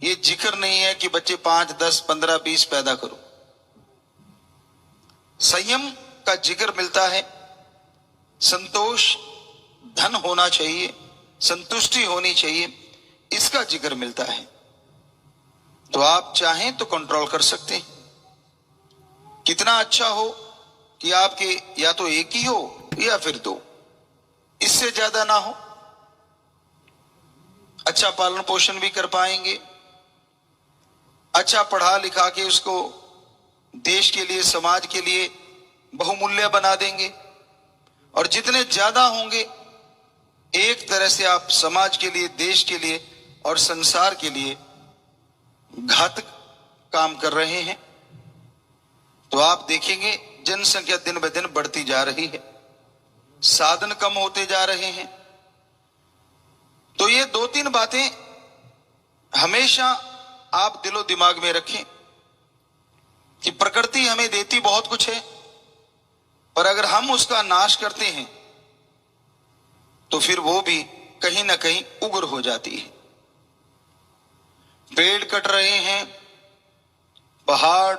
ये जिक्र नहीं है कि बच्चे 5, 10, 15, 20 पैदा करो। संयम का जिक्र मिलता है, संतोष, धन होना चाहिए, संतुष्टि होनी चाहिए, इसका जिक्र मिलता है। तो आप चाहें तो कंट्रोल कर सकते हैं। कितना अच्छा हो कि आपके या तो एक ही हो या फिर 2, इससे ज्यादा ना हो। अच्छा पालन पोषण भी कर पाएंगे, अच्छा पढ़ा लिखा के उसको देश के लिए, समाज के लिए बहुमूल्य बना देंगे। और जितने ज्यादा होंगे, एक तरह से आप समाज के लिए, देश के लिए और संसार के लिए घातक काम कर रहे हैं। तो आप देखेंगे जनसंख्या दिन ब दिन बढ़ती जा रही है, साधन कम होते जा रहे हैं। तो ये 2-3 बातें हमेशा आप दिलो दिमाग में रखें कि प्रकृति हमें देती बहुत कुछ है, पर अगर हम उसका नाश करते हैं तो फिर वो भी कहीं ना कहीं उग्र हो जाती है। पेड़ कट रहे हैं, पहाड़,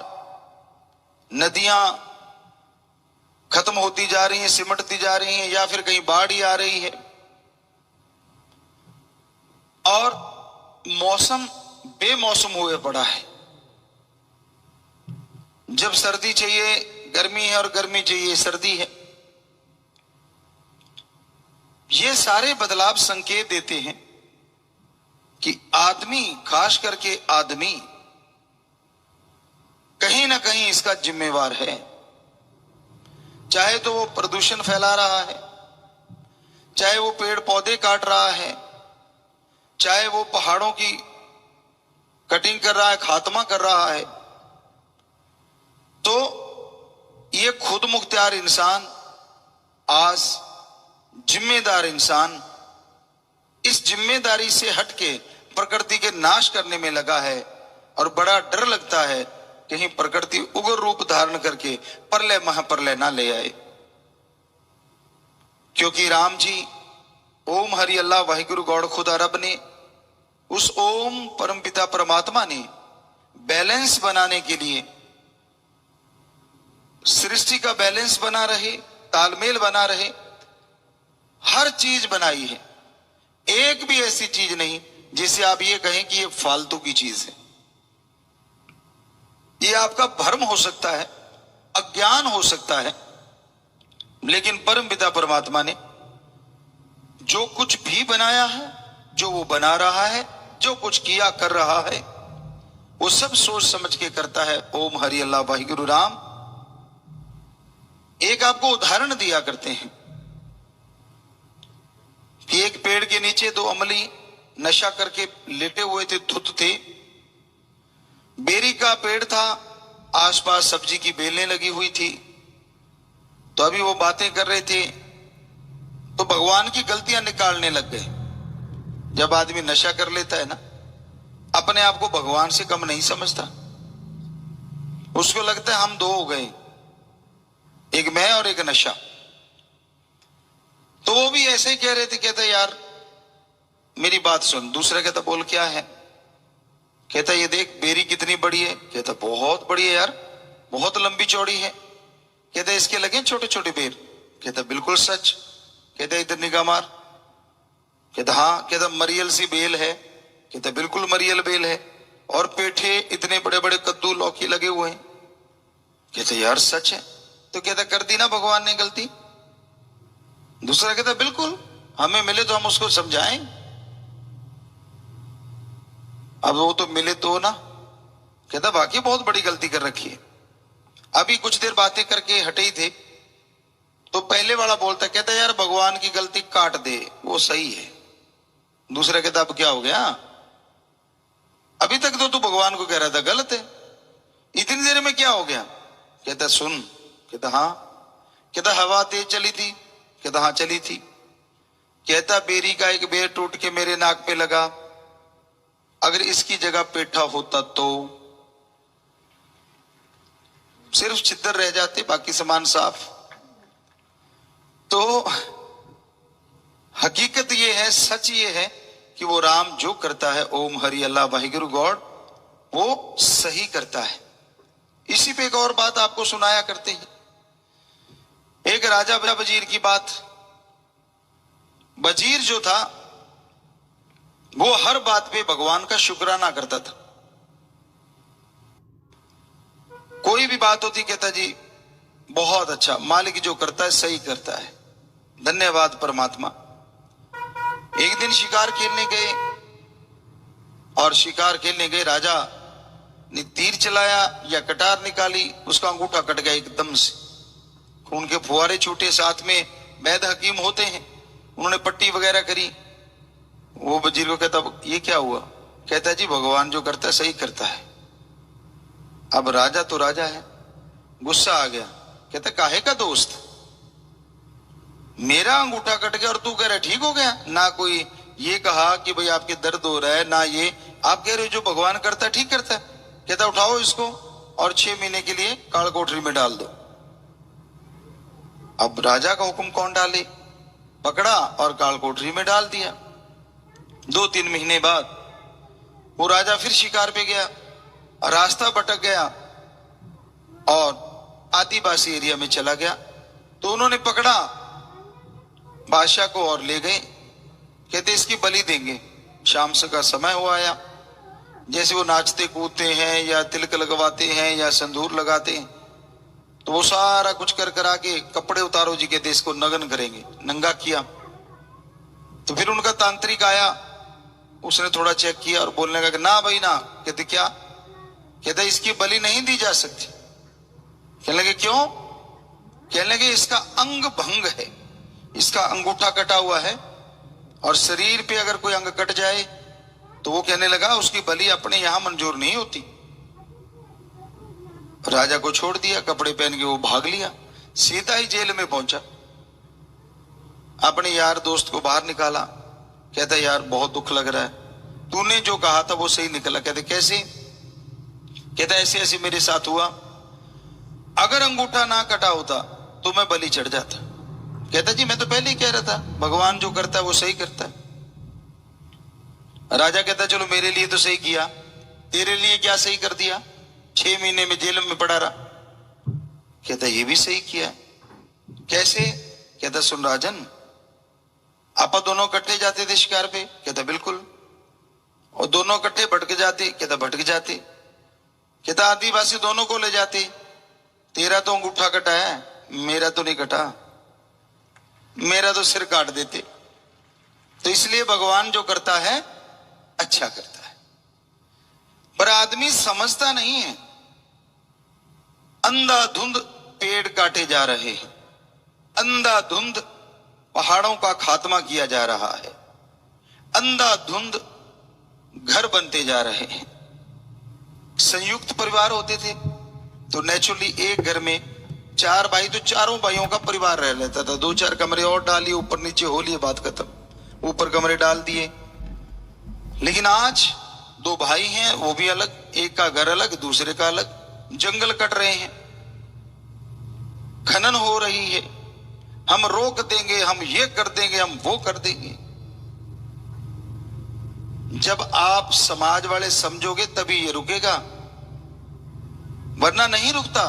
नदियां खत्म होती जा रही हैं, सिमटती जा रही हैं, या फिर कहीं बाढ़ ही आ रही है। और मौसम बेमौसम हुए पड़ा है। जब सर्दी चाहिए गर्मी है और गर्मी चाहिए सर्दी है। ये सारे बदलाव संकेत देते हैं कि आदमी, खास करके आदमी, कहीं ना कहीं इसका जिम्मेवार है। चाहे तो वो प्रदूषण फैला रहा है, चाहे वो पेड़ पौधे काट रहा है, चाहे वो पहाड़ों की कटिंग कर रहा है, खात्मा कर रहा है। तो ये खुद मुख्तियार इंसान, आज जिम्मेदार इंसान, इस जिम्मेदारी से हटके प्रकृति के नाश करने में लगा है। और बड़ा डर लगता है कहीं प्रकृति उग्र रूप धारण करके प्रलय महाप्रलय ना ले आए। क्योंकि राम जी ओम हरि अल्लाह वाहिगुरु गौड़ खुदा रब ने, उस ओम परमपिता परमात्मा ने बैलेंस बनाने के लिए, सृष्टि का बैलेंस बना रहे, तालमेल बना रहे, हर चीज बनाई है। एक भी ऐसी चीज नहीं जिसे आप ये कहें कि ये फालतू की चीज है। ये आपका भ्रम हो सकता है, अज्ञान हो सकता है, लेकिन परमपिता परमात्मा ने जो कुछ भी बनाया है, जो वो बना रहा है, जो कुछ किया कर रहा है, वो सब सोच समझ के करता है। ओम हरि अल्लाह वाहिगुरु राम। एक आपको उदाहरण दिया करते हैं कि एक पेड़ के नीचे दो अमली नशा करके लेटे हुए थे, धुत थे। बेरी का पेड़ था, आसपास सब्जी की बेलें लगी हुई थी। तो अभी वो बातें कर रहे थे तो भगवान की गलतियां निकालने लग गए। जब आदमी नशा कर लेता है ना, अपने आप को भगवान से कम नहीं समझता। उसको लगता है हम दो हो गए, एक मैं और एक नशा। तो वो भी ऐसे ही कह रहे थे, कहता यार मेरी बात सुन। दूसरा कहता बोल क्या है? कहता ये देख बेरी कितनी बड़ी है। कहता बहुत बड़ी है यार, बहुत लंबी चौड़ी है। कहता इसके लगे छोटे छोटे बेर। कहता बिल्कुल सच। कहता इधर निगाह मार। कहता हाँ। कहता मरियल सी बेल है। कहता बिल्कुल मरियल बेल है। और पेठे इतने बड़े बड़े कद्दू लौकी लगे हुए हैं। कहता यार सच है। तो कहता कर दी ना भगवान ने गलती? दूसरा कहता बिल्कुल, हमें मिले तो हम उसको समझाएं। अब वो तो मिले तो ना। कहता बाकी बहुत बड़ी गलती कर रखी है। अभी कुछ देर बातें करके हटे ही थे तो पहले वाला बोलता, कहता यार भगवान की गलती काट दे, वो सही है। दूसरा कहता अब क्या हो गया? अभी तक तो तू भगवान को कह रहा था गलत है, इतनी देर में क्या हो गया? कहता सुन। कहता हाँ। कहता हवा तेज चली थी। कहता हाँ चली थी। कहता बेरी का एक बेर टूट के मेरे नाक पे लगा, अगर इसकी जगह पेठा होता तो सिर्फ छिद्र रह जाते, बाकी सामान साफ। तो हकीकत ये है, सच ये है कि वो राम जो करता है ओम हरि अल्लाह वाहिगुरु गॉड, वो सही करता है। इसी पे एक और बात आपको सुनाया करते हैं। एक राजा वजीर की बात। वजीर जो था वो हर बात पे भगवान का शुक्राना करता था। कोई भी बात होती कहता जी बहुत अच्छा, मालिक जो करता है सही करता है, धन्यवाद परमात्मा। एक दिन शिकार खेलने गए और शिकार खेलने गए, राजा ने तीर चलाया या कटार निकाली, उसका अंगूठा कट गया एकदम से, खून के फुहारे छूटे। साथ में वैद हकीम होते हैं, उन्होंने पट्टी वगैरह करी। वो वजीर को कहता ये क्या हुआ? कहता जी भगवान जो करता है सही करता है। अब राजा तो राजा है, गुस्सा आ गया। कहता काहे का दोस्त, मेरा अंगूठा कट गया और तू कह रहा ठीक हो गया? ना कोई ये कहा कि भाई आपके दर्द हो रहा है, ना ये आप कह रहे हो जो भगवान करता है ठीक करता है। कहता उठाओ इसको और 6 महीने के लिए काल कोठरी में डाल दो। अब राजा का हुक्म कौन डाले? पकड़ा और काल कोठरी में डाल दिया। 2-3 महीने बाद वो राजा फिर शिकार पे गया, रास्ता भटक गया और आदिवासी एरिया में चला गया। तो उन्होंने पकड़ा बादशाह को और ले गए। कहते इसकी बलि देंगे। शाम से का समय हुआ आया, जैसे वो नाचते कूदते हैं या तिलक लगवाते हैं या संदूर लगाते हैं, तो वो सारा कुछ कर करा के कपड़े उतारो जी, कहते इसको नग्न करेंगे। नंगा किया। तो फिर उनका तांत्रिक आया, उसने थोड़ा चेक किया और बोलने लगा ना भाई ना। कहते क्या? कहते इसकी बलि नहीं दी जा सकती। कहने लगे क्यों? कहने लगे इसका अंग भंग है, इसका अंगूठा कटा हुआ है और शरीर पे अगर कोई अंग कट जाए तो वो कहने लगा उसकी बलि अपने यहां मंजूर नहीं होती। राजा को छोड़ दिया, कपड़े पहन के वो भाग लिया, सीधा ही जेल में पहुंचा। अपने यार दोस्त को बाहर निकाला। कहता यार बहुत दुख लग रहा है, तूने जो कहा था वो सही निकला। कहते कैसे? कहता ऐसे ऐसे मेरे साथ हुआ, अगर अंगूठा ना कटा होता तो मैं बलि चढ़ जाता। कहता जी मैं तो पहले ही कह रहा था, भगवान जो करता है वो सही करता है। राजा कहता चलो मेरे लिए तो सही किया, तेरे लिए क्या सही कर दिया, 6 महीने में जेल में पड़ा रहा। कहता ये भी सही किया। कैसे? कहता सुन राजन, आप दोनों इकट्ठे जाते थे शिकार पे? कहता बिल्कुल। और दोनों इकट्ठे भटक जाते? कहता भटक जाते। कहता आदिवासी दोनों को ले जाते, तेरा तो अंगूठा कटा है, मेरा तो नहीं कटा, मेरा तो सिर काट देते। तो इसलिए भगवान जो करता है अच्छा करता है, पर आदमी समझता नहीं है। अंधाधुंध पेड़ काटे जा रहे हैं, अंधाधुंध पहाड़ों का खात्मा किया जा रहा है, अंधाधुंध घर बनते जा रहे हैं। संयुक्त परिवार होते थे तो नेचुरली एक घर में 4 भाई, तो चारों भाइयों का परिवार रह लेता था। 2-4 कमरे और डालिए, ऊपर नीचे हो लिए, बात खत्म, ऊपर कमरे डाल दिए। लेकिन आज 2 भाई हैं, वो भी अलग, एक का घर अलग, दूसरे का अलग। जंगल कट रहे हैं, खनन हो रही है, हम रोक देंगे, हम ये कर देंगे, हम वो कर देंगे। जब आप समाज वाले समझोगे तभी ये रुकेगा, वरना नहीं रुकता।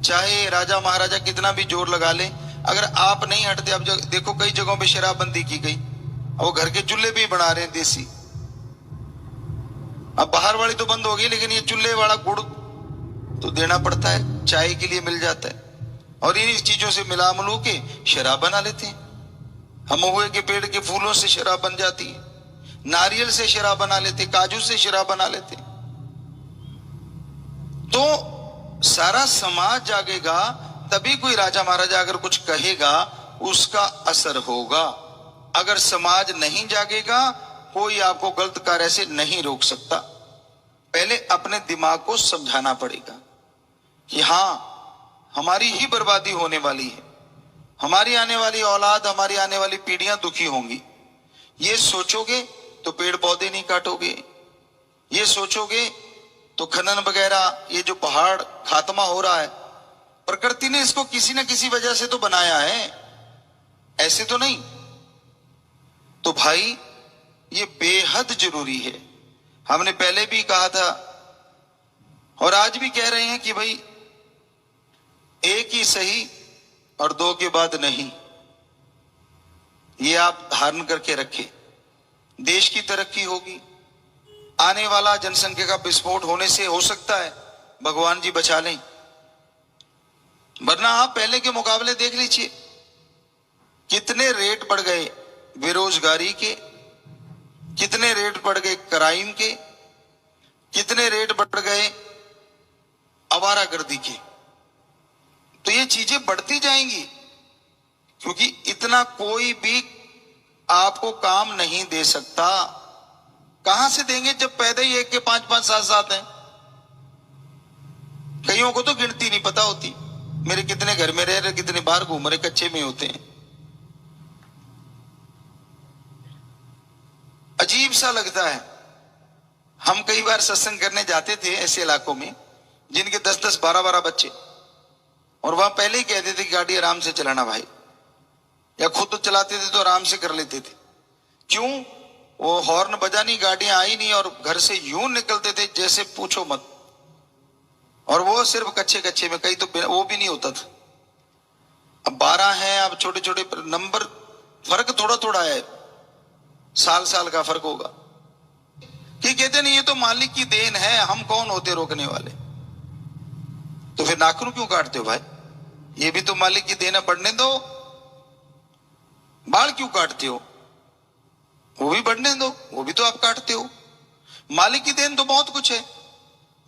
चाहे राजा महाराजा कितना भी जोर लगा ले, अगर आप नहीं हटते। अब देखो कई जगहों पे शराबबंदी की गई, वो घर के चूल्हे भी बना रहे हैं देसी। अब बाहर वाली तो बंद हो गई, लेकिन ये चूल्हे वाला गुड़ तो देना पड़ता है, चाय के लिए मिल जाता है। और इन चीजों से मिला मिलू के शराब बना लेते हैं। हम महुए के पेड़ के फूलों से शराब बन जाती है, नारियल से शराब बना लेते, काजू से शराब बना लेते। तो सारा समाज जागेगा तभी कोई राजा महाराजा अगर कुछ कहेगा उसका असर होगा। अगर समाज नहीं जागेगा कोई आपको गलत कार्य से नहीं रोक सकता। पहले अपने दिमाग को समझाना पड़ेगा कि हाँ हमारी ही बर्बादी होने वाली है, हमारी आने वाली औलाद, हमारी आने वाली पीढ़ियां दुखी होंगी। ये सोचोगे तो पेड़ पौधे नहीं काटोगे, ये सोचोगे तो खनन वगैरह, ये जो पहाड़ खात्मा हो रहा है, प्रकृति ने इसको किसी न किसी वजह से तो बनाया है, ऐसे तो नहीं। तो भाई ये बेहद जरूरी है। हमने पहले भी कहा था और आज भी कह रहे हैं कि भाई एक ही सही और 2 के बाद नहीं, ये आप धारण करके रखें। देश की तरक्की होगी, आने वाला जनसंख्या का विस्फोट होने से हो सकता है भगवान जी बचा लें, वरना आप पहले के मुकाबले देख लीजिए कितने रेट बढ़ गए बेरोजगारी के, कितने रेट बढ़ गए क्राइम के, कितने रेट बढ़ गए आवारागर्दी के। तो ये चीजें बढ़ती जाएंगी, क्योंकि इतना कोई भी आपको काम नहीं दे सकता। कहां से देंगे जब पैदा ही एक के 5-5, 7-7 हैं। कईयों को तो गिनती नहीं पता होती, मेरे कितने घर में रह रहे, कितने बाहर घूम रहे, कच्चे में होते हैं। अजीब सा लगता है। हम कई बार सत्संग करने जाते थे ऐसे इलाकों में जिनके 10-10, 12-12 बच्चे, और वहां पहले ही कहते थे कि गाड़ी आराम से चलाना भाई, या खुद तो चलाते थे तो आराम से कर लेते थे। क्यों? वो हॉर्न बजा नहीं, गाड़ियां आई नहीं, और घर से यूं निकलते थे जैसे पूछो मत। और वो सिर्फ कच्चे कच्चे में, कहीं तो वो भी नहीं होता था। अब 12 हैं, अब छोटे छोटे नंबर, फर्क थोड़ा थोड़ा है, साल का फर्क होगा। कि कहते नहीं ये तो मालिक की देन है, हम कौन होते रोकने वाले। तो फिर नाखून क्यों काटते हो भाई? ये भी तो मालिक की देन है, बढ़ने दो। बाल क्यों काटते हो? वो भी बढ़ने दो, वो भी तो आप काटते हो। मालिक की देन तो बहुत कुछ है।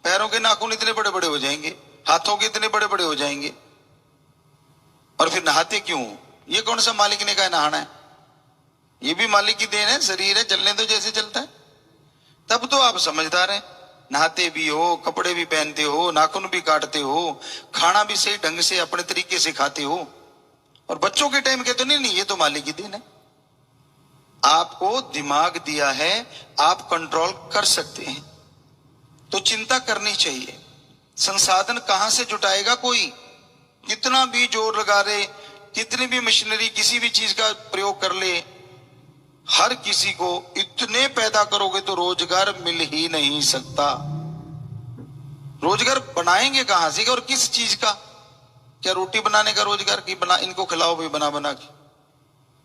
पैरों के नाखून इतने बड़े बड़े हो जाएंगे, हाथों के इतने बड़े बड़े हो जाएंगे, और फिर नहाते क्यों? ये कौन सा मालिक ने कहा नहाना है? ये भी मालिक की देन है, शरीर है, चलने दो जैसे चलता है। तब तो आप समझदार हैं, नहाते भी हो, कपड़े भी पहनते हो, नाखून भी काटते हो, खाना भी सही ढंग से अपने तरीके से खाते हो। और बच्चों के टाइम कहते नहीं ये तो मालिक की देन है। आपको दिमाग दिया है, आप कंट्रोल कर सकते हैं। तो चिंता करनी चाहिए। संसाधन कहां से जुटाएगा कोई? कितना भी जोर लगा ले, कितनी भी मशीनरी, किसी भी चीज का प्रयोग कर ले, हर किसी को इतने पैदा करोगे तो रोजगार मिल ही नहीं सकता। रोजगार बनाएंगे कहां से और किस चीज का? क्या रोटी बनाने का रोजगार की बना इनको खिलाओ भाई बना बना के?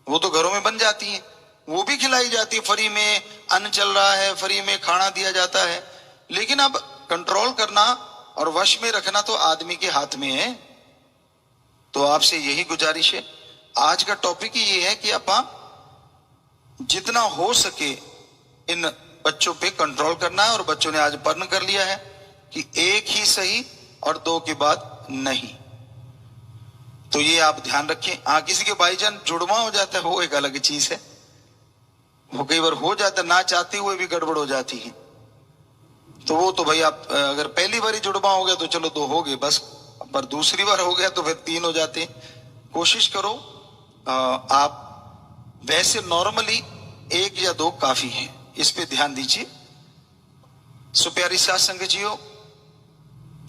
वो तो घरों में बन जाती है, वो भी खिलाई जाती है, फ्री में अन्न चल रहा है, फ्री में खाना दिया जाता है। लेकिन अब कंट्रोल करना और वश में रखना तो आदमी के हाथ में है। तो आपसे यही गुजारिश है, आज का टॉपिक ही ये है कि आप जितना हो सके इन बच्चों पे कंट्रोल करना है। और बच्चों ने आज बर्न कर लिया है कि एक ही सही और दो के बाद नहीं। तो ये आप ध्यान रखें। हाँ, किसी के भाईजान जुड़वा हो जाता है वो एक अलग चीज है, वो कई बार हो जाता है, ना चाहते हुए भी गड़बड़ हो जाती है। तो वो तो भाई आप अगर पहली बार ही जुड़वा हो गया तो चलो दो हो गए बस, पर दूसरी बार हो गया तो फिर तीन हो जाते हैं। कोशिश करो आप वैसे नॉर्मली एक या दो काफी है, इस पे ध्यान दीजिए। सो प्यारी साथ संगत जियो,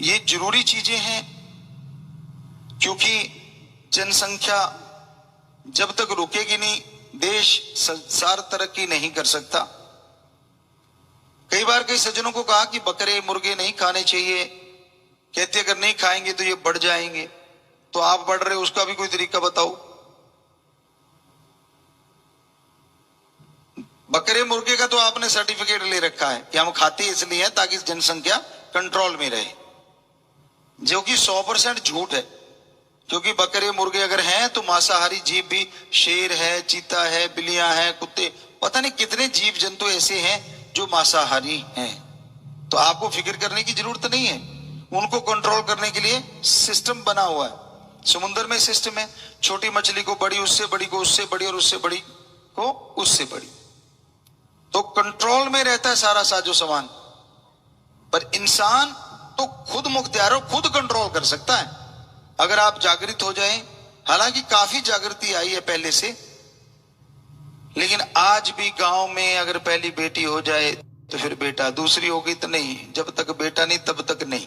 ये जरूरी चीजें हैं, क्योंकि जनसंख्या जब तक रुकेगी नहीं देश संसार तरक्की नहीं कर सकता। कई बार कई सज्जनों को कहा कि बकरे मुर्गे नहीं खाने चाहिए, कहते अगर नहीं खाएंगे तो ये बढ़ जाएंगे। तो आप बढ़ रहे हो, उसका भी कोई तरीका बताओ। बकरे मुर्गे का तो आपने सर्टिफिकेट ले रखा है कि हम खाते इसलिए हैं ताकि जनसंख्या कंट्रोल में रहे, जो कि 100% झूठ है। क्योंकि बकरे मुर्गे अगर हैं तो मांसाहारी जीव भी, शेर है, चीता है, बिल्लियां हैं, कुत्ते, पता नहीं कितने जीव जंतु ऐसे हैं जो मांसाहारी हैं। तो आपको फिक्र करने की जरूरत नहीं है। उनको कंट्रोल करने के लिए सिस्टम बना हुआ है। समुद्र में सिस्टम है, छोटी मछली को बड़ी, उससे बड़ी को उससे बड़ी, और उससे बड़ी को उससे बड़ी। तो कंट्रोल में रहता है सारा साजो सामान। पर इंसान तो खुद मुख्तियार हो, खुद कंट्रोल कर सकता है अगर आप जागृत हो जाएं। हालांकि काफी जागृति आई है पहले से, लेकिन आज भी गांव में अगर पहली बेटी हो जाए तो फिर बेटा, दूसरी होगी तो नहीं, जब तक बेटा नहीं तब तक नहीं।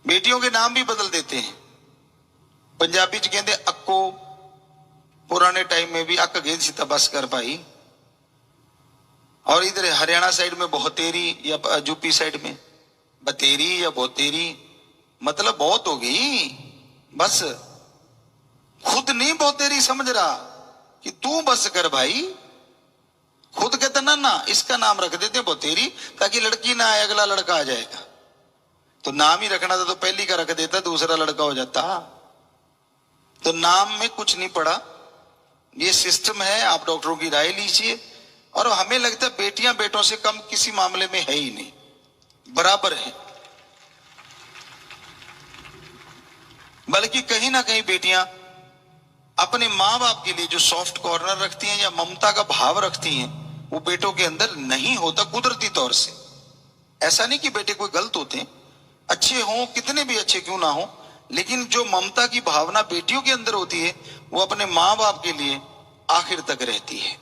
बेटियों के नाम भी बदल देते हैं। पंजाबी च कहते अक्को, पुराने टाइम में भी अक गेंद सीता बस कर पाई। और इधर हरियाणा साइड में बहुतेरी, या यूपी साइड में बतेरी या बहुतेरी, मतलब बहुत हो गई। बस खुद नहीं बहुतेरी समझ रहा कि तू बस कर भाई। खुद कहता ना ना इसका नाम रख देते बहुतेरी ताकि लड़की ना आए, अगला लड़का आ जाएगा। तो नाम ही रखना था तो पहली का रख देता, दूसरा लड़का हो जाता। तो नाम में कुछ नहीं पड़ा, ये सिस्टम है। आप डॉक्टरों की राय लीजिए। और हमें लगता है बेटियां बेटों से कम किसी मामले में है ही नहीं, बराबर है। बल्कि कहीं ना कहीं बेटियां अपने मां बाप के लिए जो सॉफ्ट कॉर्नर रखती हैं या ममता का भाव रखती हैं, वो बेटों के अंदर नहीं होता कुदरती तौर से। ऐसा नहीं कि बेटे कोई गलत होते हैं, अच्छे हों, कितने भी अच्छे क्यों ना हो, लेकिन जो ममता की भावना बेटियों के अंदर होती है वो अपने मां बाप के लिए आखिर तक रहती है।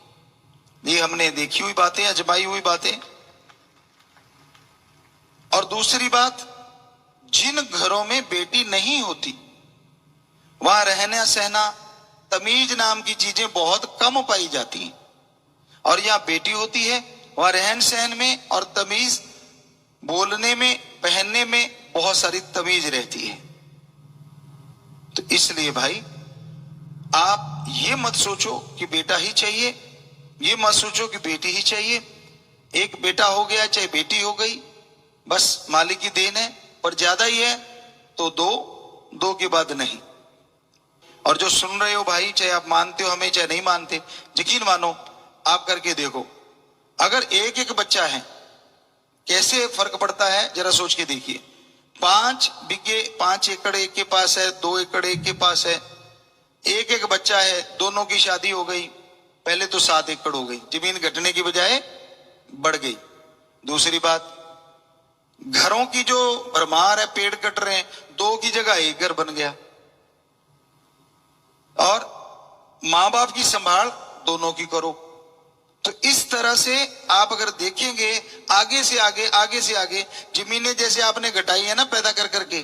ये हमने देखी हुई बातें, अजमाई हुई बातें। और दूसरी बात, जिन घरों में बेटी नहीं होती वहां रहना सहना, तमीज नाम की चीजें बहुत कम पाई जाती हैं। और यहां बेटी होती है वहां रहन सहन में और तमीज, बोलने में, पहनने में बहुत सारी तमीज रहती है। तो इसलिए भाई आप ये मत सोचो कि बेटा ही चाहिए, ये मत सोचो कि बेटी ही चाहिए। एक बेटा हो गया चाहे बेटी हो गई, बस मालिक की देन है। पर ज्यादा ही है तो दो, दो के बाद नहीं। और जो सुन रहे हो भाई, चाहे आप मानते हो हमें चाहे नहीं मानते, यकीन मानो, आप करके देखो। अगर एक एक बच्चा है कैसे फर्क पड़ता है जरा सोच के देखिए। 5 बीघे 5 एकड़ एक के पास है, 2 एकड़ एक के पास है, एक एक बच्चा है, दोनों की शादी हो गई, पहले तो 7 एकड़ हो गई, जमीन घटने की बजाय बढ़ गई। दूसरी बात, घरों की जो भरमार है, पेड़ कट रहे हैं, 2 की जगह 1 घर बन गया। और मां बाप की संभाल दोनों की करो, तो इस तरह से आप अगर देखेंगे आगे से आगे जमीनें जैसे आपने घटाई है ना पैदा कर करके,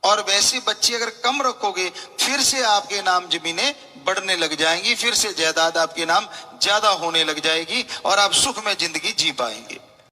और वैसे बच्चे अगर कम रखोगे फिर से आपके नाम जमीनें बढ़ने लग जाएंगी, फिर से जायदाद आपके नाम ज्यादा होने लग जाएगी और आप सुख में जिंदगी जी पाएंगे।